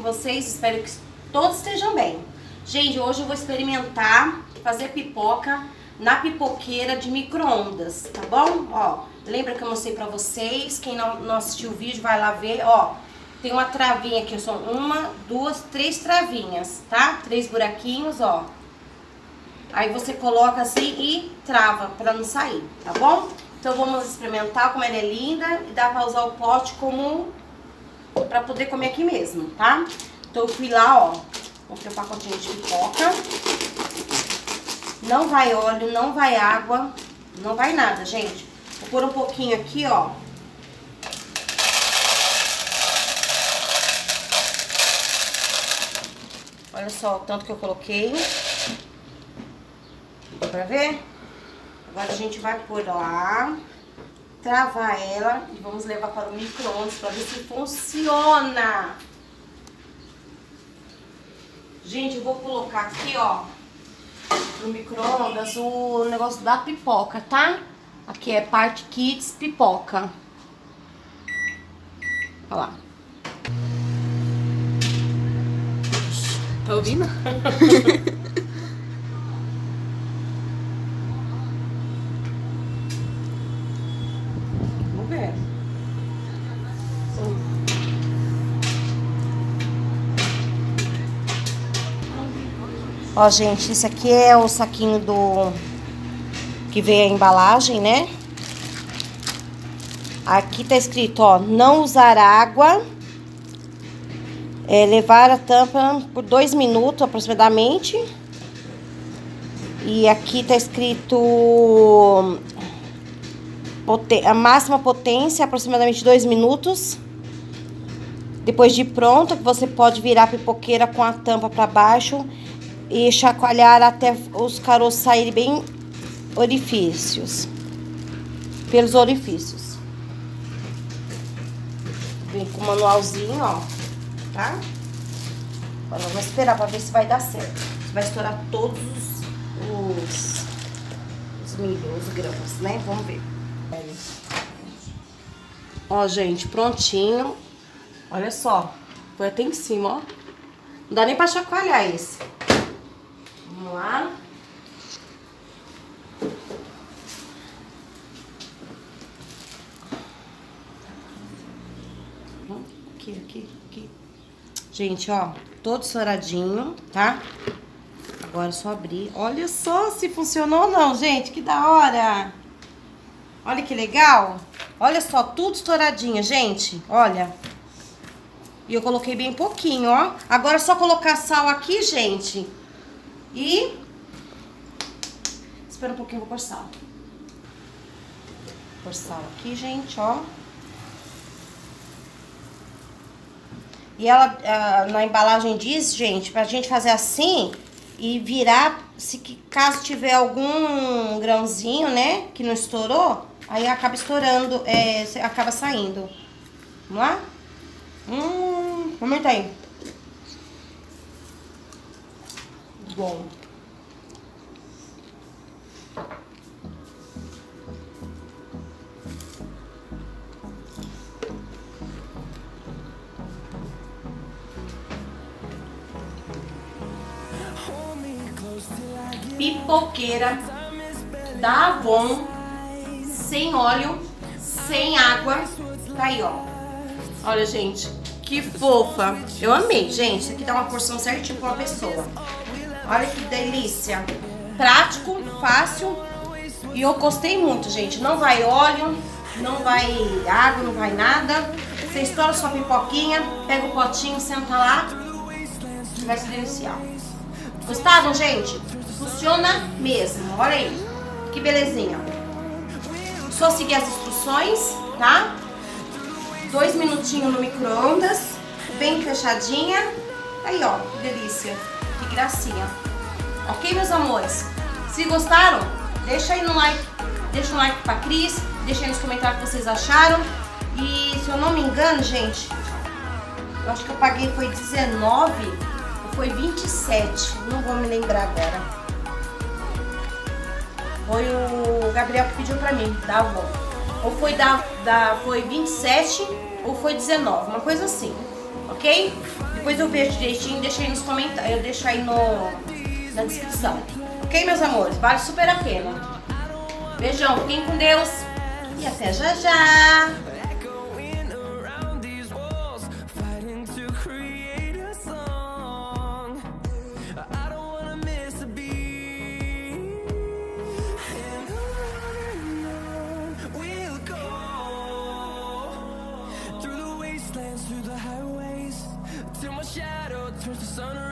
vocês? Espero que todos estejam bem. Gente, hoje eu vou experimentar fazer pipoca na pipoqueira de micro-ondas, tá bom? Ó, lembra que eu mostrei pra vocês? Quem não assistiu o vídeo vai lá ver, ó. Tem uma travinha aqui, são 1, 2, 3 travinhas, tá? 3 buraquinhos, ó. Aí você coloca assim e trava pra não sair, tá bom? Então vamos experimentar como ela é linda e dá pra usar o pote como pra poder comer aqui mesmo, tá? Então eu fui lá, ó, comprei um pacotinho de pipoca. Não vai óleo, não vai água, não vai nada, gente. Vou pôr um pouquinho aqui, ó. Olha só o tanto que eu coloquei. Dá pra ver? Agora a gente vai pôr lá, travar ela e vamos levar para o micro-ondas pra ver se funciona. Gente, eu vou colocar aqui, ó, no micro-ondas o negócio da pipoca, tá? Aqui é Party Kids pipoca. Olha lá. Tá ouvindo? Vamos ver. Ó, gente, esse aqui é o saquinho do... que veio a embalagem, né? Aqui tá escrito, ó, não usar água. Levar a tampa por 2 minutos aproximadamente. E aqui tá escrito a máxima potência, aproximadamente 2 minutos. Depois de pronta, você pode virar a pipoqueira com a tampa para baixo e chacoalhar até os caroços saírem bem orifícios. Pelos orifícios. Vem com o manualzinho, ó. Tá? Agora vamos esperar pra ver se vai dar certo. Se vai estourar todos os milhos, os grãos, né? Vamos ver. Ó, gente, prontinho. Olha só. Foi até em cima, ó. Não dá nem pra chacoalhar esse. Vamos lá. Aqui. Gente, ó, todo estouradinho, tá? Agora é só abrir. Olha só se funcionou ou não, gente. Que da hora! Olha que legal. Olha só, tudo estouradinho, gente. Olha. E eu coloquei bem pouquinho, ó. Agora é só colocar sal aqui, gente. E... espera um pouquinho, vou pôr sal. Vou pôr sal aqui, gente, ó. E ela, na embalagem diz, gente, pra gente fazer assim e virar, caso tiver algum grãozinho, né, que não estourou, aí acaba estourando, acaba saindo. Vamos lá? Vamos aí. Bom. Pipoqueira da Avon, sem óleo, sem água. Tá aí, ó. Olha, gente, que fofa. Eu amei, gente. Isso aqui dá uma porção certinha pra uma pessoa. Olha que delícia. Prático, fácil. E eu gostei muito, gente. Não vai óleo, não vai água, não vai nada. Você estoura sua pipoquinha, pega o potinho, senta lá e vai se deliciar. Gostaram, gente? Funciona mesmo, olha aí, que belezinha. Só seguir as instruções, tá? 2 minutinhos no micro-ondas, bem fechadinha. Aí, ó, que delícia, que gracinha. Ok, meus amores? Se gostaram, deixa aí no like, deixa um like pra Cris, deixa aí nos comentários o que vocês acharam. E se eu não me engano, gente, eu acho que eu paguei foi 19 ou foi 27, não vou me lembrar agora. Foi o Gabriel que pediu pra mim, da Avon. Ou foi foi 27 ou foi 19, uma coisa assim, ok? Depois eu vejo direitinho e deixo aí nos comentários. Eu deixo aí na descrição. Ok, meus amores? Vale super a pena. Beijão, fiquem com Deus. E até já já.